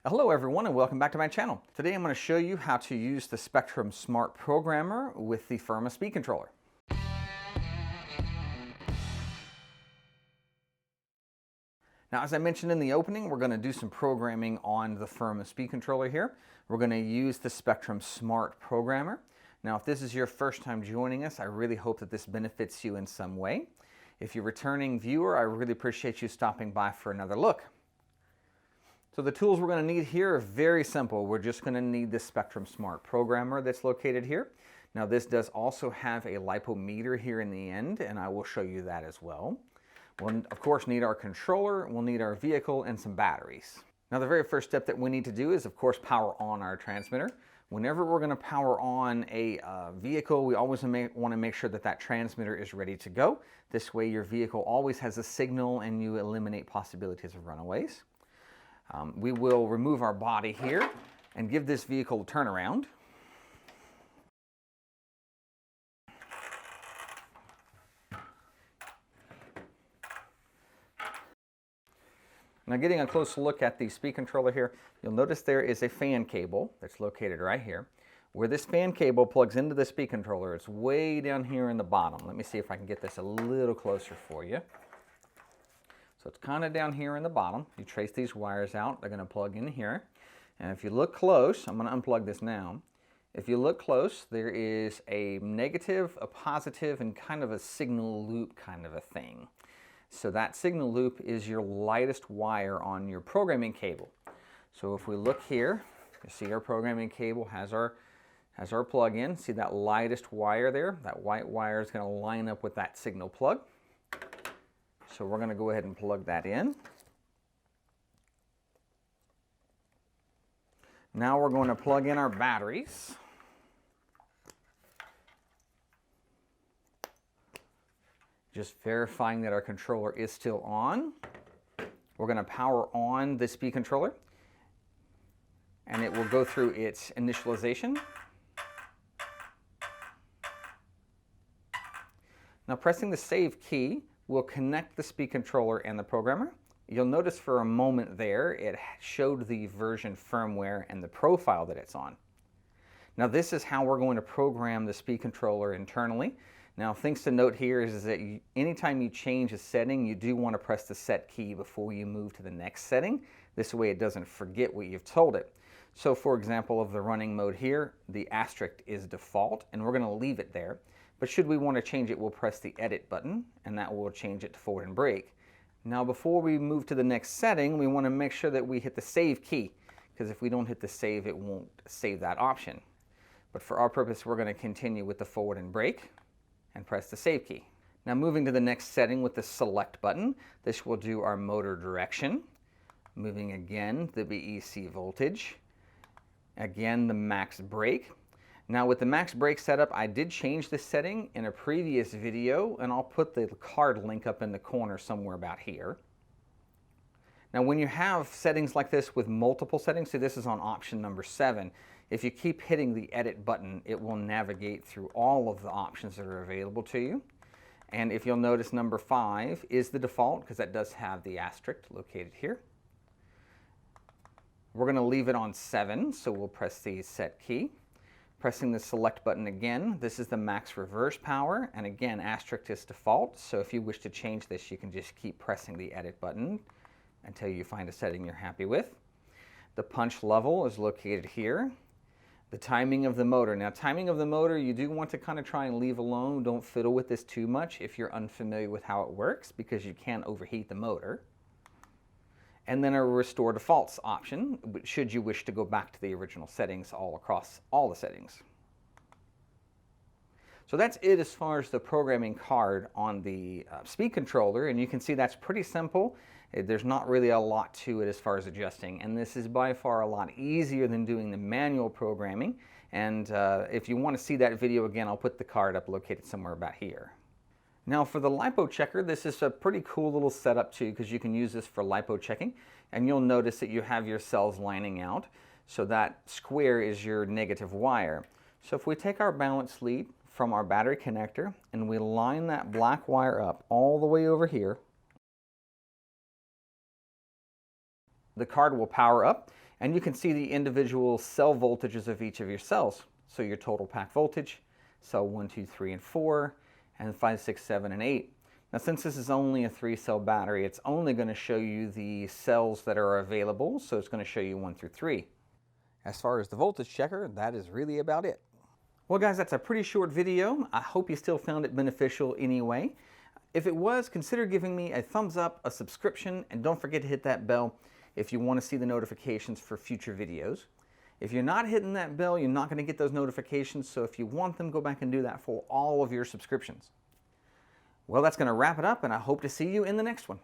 Hello everyone and welcome back to my channel. Today I'm going to show you how to use the Spektrum Smart Programmer with the Firma speed controller. Now, as I mentioned in the opening, we're going to do some programming on the Firma speed controller here. We're going to use the Spektrum Smart Programmer. Now, if this is your first time joining us, I really hope that this benefits you in some way. If you're a returning viewer, I really appreciate you stopping by for another look. So the tools we're going to need here are very simple. We're just going to need the Spektrum Smart Programmer that's located here. Now, this does also have a Lipo meter here in the end, and I will show you that as well. We'll, of course, need our controller, we'll need our vehicle, and some batteries. Now, the very first step that we need to do is, of course, power on our transmitter. Whenever we're going to power on a vehicle, we always want to make sure that that transmitter is ready to go. This way, your vehicle always has a signal and you eliminate possibilities of runaways. We will remove our body here and give this vehicle a turnaround. Now, getting a closer look at the speed controller here, you'll notice there is a fan cable that's located right here. Where this fan cable plugs into the speed controller, it's way down here in the bottom. Let me see if I can get this a little closer for you. So it's kind of down here in the bottom. You trace these wires out, they're going to plug in here. And if you look close, I'm going to unplug this now. If you look close, there is a negative, a positive, and kind of a signal loop kind of a thing. So that signal loop is your lightest wire on your programming cable. So if we look here, you see our programming cable has our plug-in. See that lightest wire there? That white wire is going to line up with that signal plug. So we're going to go ahead and plug that in. Now we're going to plug in our batteries. Just verifying that our controller is still on. We're going to power on the speed controller, and it will go through its initialization. Now, pressing the save key will connect the speed controller and the programmer. You'll notice for a moment there, it showed the version firmware and the profile that it's on. Now, this is how we're going to program the speed controller internally. Now, things to note here is that anytime you change a setting, you do want to press the set key before you move to the next setting. This way it doesn't forget what you've told it. So, for example, of the running mode here, the asterisk is default, and we're going to leave it there. But should we want to change it, we'll press the edit button, and that will change it to forward and brake. Now, before we move to the next setting, we want to make sure that we hit the save key, because if we don't hit the save, it won't save that option. But for our purpose, we're going to continue with the forward and brake and press the save key. Now, moving to the next setting with the select button, this will do our motor direction. Moving again, the BEC voltage. Again, the max brake. Now, with the max brake setup, I did change this setting in a previous video, and I'll put the card link up in the corner somewhere about here. Now, when you have settings like this with multiple settings, see this is on option number 7. If you keep hitting the edit button, it will navigate through all of the options that are available to you. And if you'll notice, number 5 is the default, because that does have the asterisk located here. We're going to leave it on 7, so we'll press the set key. Pressing the select button again, this is the max reverse power, and again, asterisk is default, so if you wish to change this, you can just keep pressing the edit button until you find a setting you're happy with. The punch level is located here. The timing of the motor. Now, timing of the motor, you do want to kind of try and leave alone. Don't fiddle with this too much if you're unfamiliar with how it works, because you can overheat the motor. And then a restore defaults option, should you wish to go back to the original settings all across all the settings. So that's it as far as the programming card on the speed controller, and you can see that's pretty simple. There's not really a lot to it as far as adjusting, and this is by far a lot easier than doing the manual programming. And if you want to see that video again, I'll put the card up located somewhere about here. Now, for the Lipo Checker, this is a pretty cool little setup too, because you can use this for lipo checking, and you'll notice that you have your cells lining out, so that square is your negative wire. So if we take our balance lead from our battery connector and we line that black wire up all the way over here, the card will power up, And you can see the individual cell voltages of each of your cells. So your total pack voltage, cell 1, 2, 3, and 4, and 5, 6, 7, and 8. Now since this is only a 3-cell battery, it's only going to show you the cells that are available, so it's going to show you 1 through 3. As far as the voltage checker, that is really about it. Well guys, that's a pretty short video. I hope you still found it beneficial anyway. If it was, consider giving me a thumbs up, a subscription, and don't forget to hit that bell if you want to see the notifications for future videos. If you're not hitting that bell, you're not going to get those notifications, so if you want them, go back and do that for all of your subscriptions. Well, that's going to wrap it up, and I hope to see you in the next one.